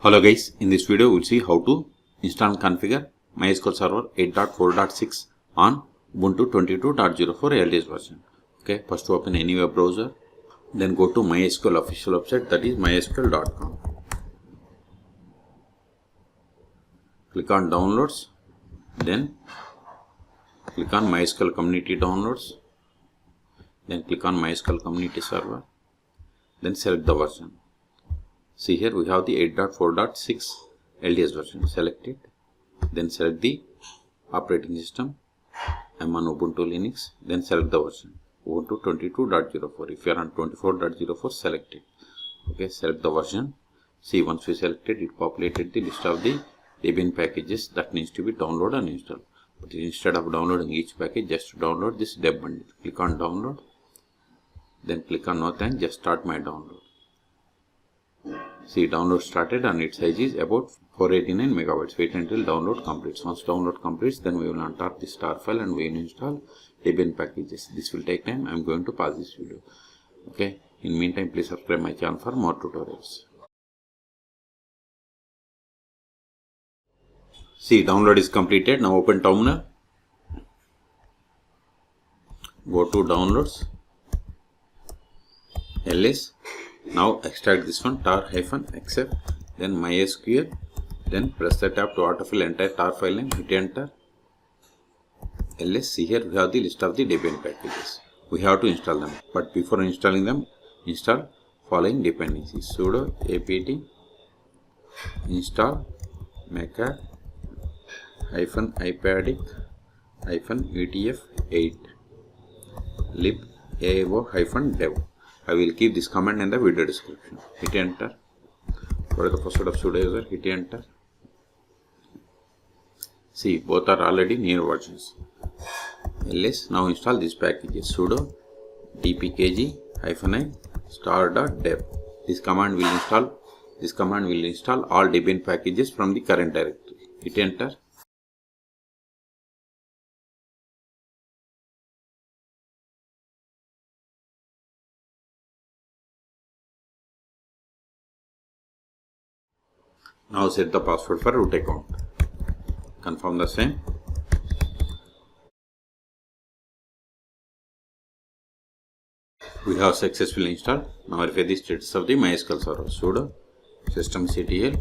Hello guys, in this video we'll see how to install and configure MySQL Server 8.4.6 on Ubuntu 22.04 LTS version. Okay, first open any web browser, then go to MySQL official website, that is mysql.com. Click on downloads, then click on MySQL community downloads, then click on MySQL community server, then select the version. See here we have the 8.4.6 LTS version. Select it, then select the operating system. I'm on Ubuntu Linux, then select the version Ubuntu 22.04. If you are on 24.04, select it. Okay, select the version. See, once we selected, it populated the list of the Debian packages that needs to be downloaded and installed. But instead of downloading each package, just download this dev bundle. Click on download, then click on no thanks, just start my download. See, download started and its size is about 489 megabytes. Wait until download completes. Once download completes, then we will untap the star file and we will install Debian packages. This will take time. I am going to pause this video. Okay. In meantime, please subscribe my channel for more tutorials. See, download is completed. Now open terminal. Go to downloads. ls. Now extract this one tar-exec, then MySQL, then press the tab to autofill entire tar file name, hit enter. ls. See here we have the list of the Debian packages. We have to install them, but before installing them, install following dependencies: sudo apt install maker -ipadding-utf8 libaio-dev. I will keep this command in the video description. Hit enter. For the password of sudo user, hit enter. See, both are already near versions. ls. Now install these packages: sudo dpkg-i star.dev. This command will install all Debian packages from the current directory. Hit enter. Now set the password for root account. Confirm the same. We have successfully installed. Now verify the status of the MySQL server. Sudo systemctl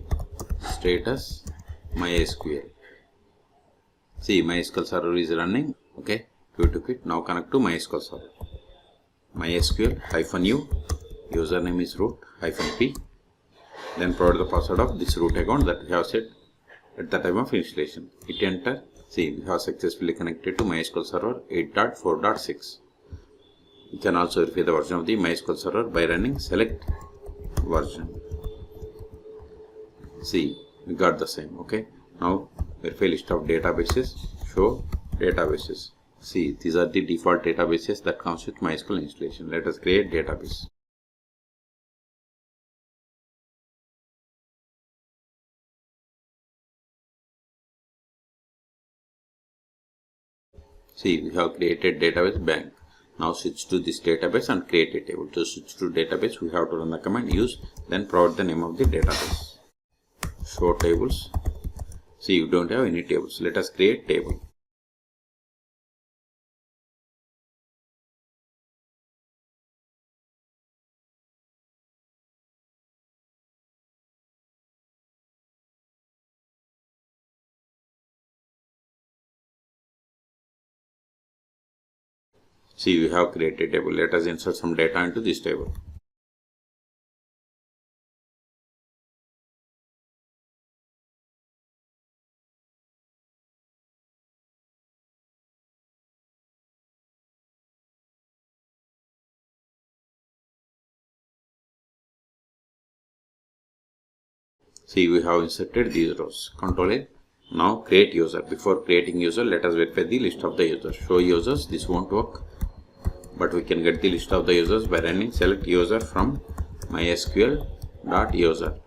status MySQL. See, MySQL server is running. Okay, we took it. Now connect to MySQL server. MySQL-u, username is root-p. Then provide the password of this root account that we have set at the time of installation. Hit enter. See, we have successfully connected to MySQL server 8.4.6. You can also verify the version of the MySQL server by running select version. See, we got the same. Okay. Now verify list of databases. Show databases. See, these are the default databases that comes with MySQL installation. Let us create database. See, we have created database bank. Now switch to this database and create a table. To switch to database, we have to run the command use, then provide the name of the database. Show tables. See, you don't have any tables. Let us create table. See, we have created a table. Let us insert some data into this table. See, we have inserted these rows. Control A. Now create user. Before creating user, let us verify the list of the users. Show users. This won't work, but we can get the list of the users by running select user from mysql.user.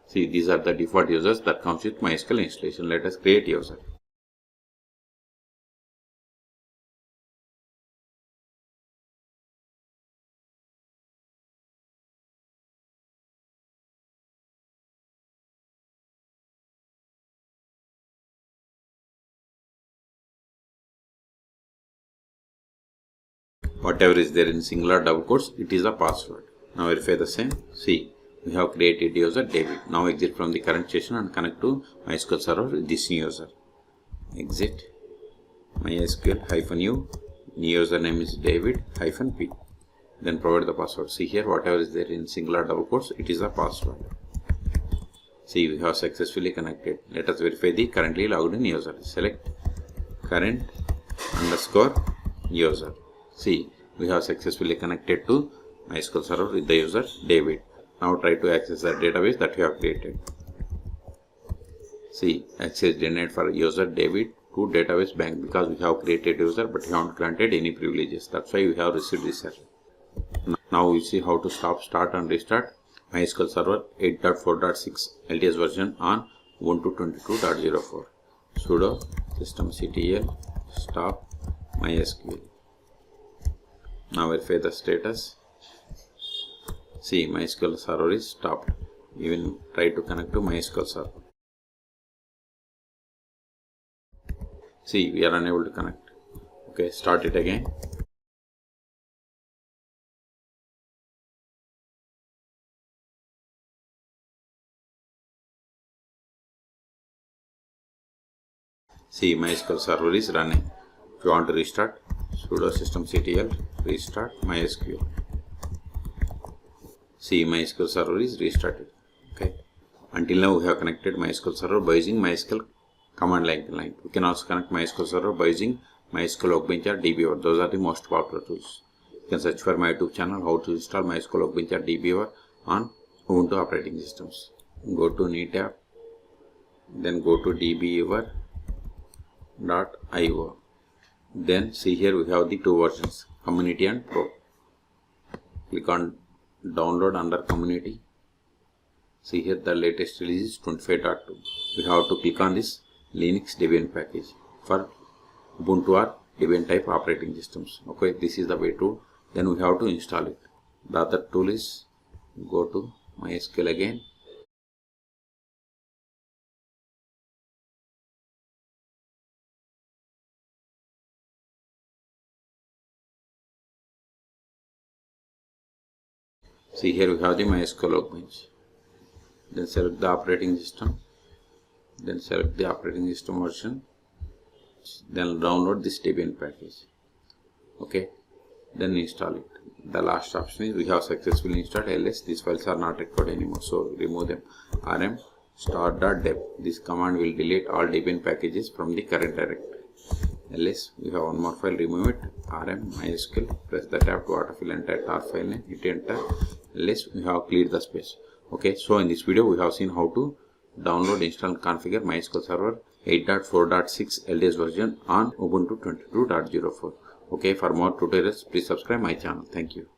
See, these are the default users that comes with MySQL installation. Let us create user. whatever is there in singular double quotes, it is the password. Now verify the same. See, we have created user David. Now exit from the current session and connect to MySQL server with this new user. Exit MySQL-u, new username is David-p. Then provide the password. See here, whatever is there in singular double quotes, it is the password. See, we have successfully connected. Let us verify the currently logged in user. Select current _ user. See, we have successfully connected to MySQL server with the user David. Now try to access the database that we have created. See, access denied for user David to database bank because we have created user but we haven't granted any privileges. That's why we have received this error. Now we see how to stop, start and restart MySQL server 8.4.6 LTS version on Ubuntu 22.04. Sudo systemctl stop MySQL. Now verify the status. See, MySQL server is stopped. Even try to connect to MySQL server. See, we are unable to connect. Okay, start it again. See, MySQL server is running. If you want to restart, sudo systemctl restart MySQL. See, MySQL server is restarted. Okay. Until now, we have connected MySQL server by using MySQL command line. We can also connect MySQL server by using MySQL Workbench or DBवर. Those are the most popular tools. You can search for my YouTube channel how to install MySQL Workbench or DBवर on Ubuntu operating systems. Go to new tab, then go to dbever.io. Then see here we have the two versions, Community and Pro. Click on download under Community. See here the latest release is 25.2. We have to click on this Linux Debian package for Ubuntu or Debian type operating systems. Okay, this is the way to. Then we have to install it. The other tool is go to MySQL again. See here we have the MySQL Workbench. Then select the operating system. Then select the operating system version. Then download this Debian package. Okay. Then install it. The last option is we have successfully installed ls. These files are not required anymore. So remove them. rm start.deb. This command will delete all Debian packages from the current directory. ls, we have one more file, remove it. rm mysql, press the tab to autofill entire tar file name, hit enter. ls, we have cleared the space. Okay, so in this video we have seen how to download, install and configure MySQL server 8.4.6 LTS version on Ubuntu 22.04. Okay, for more tutorials please subscribe my channel. Thank you.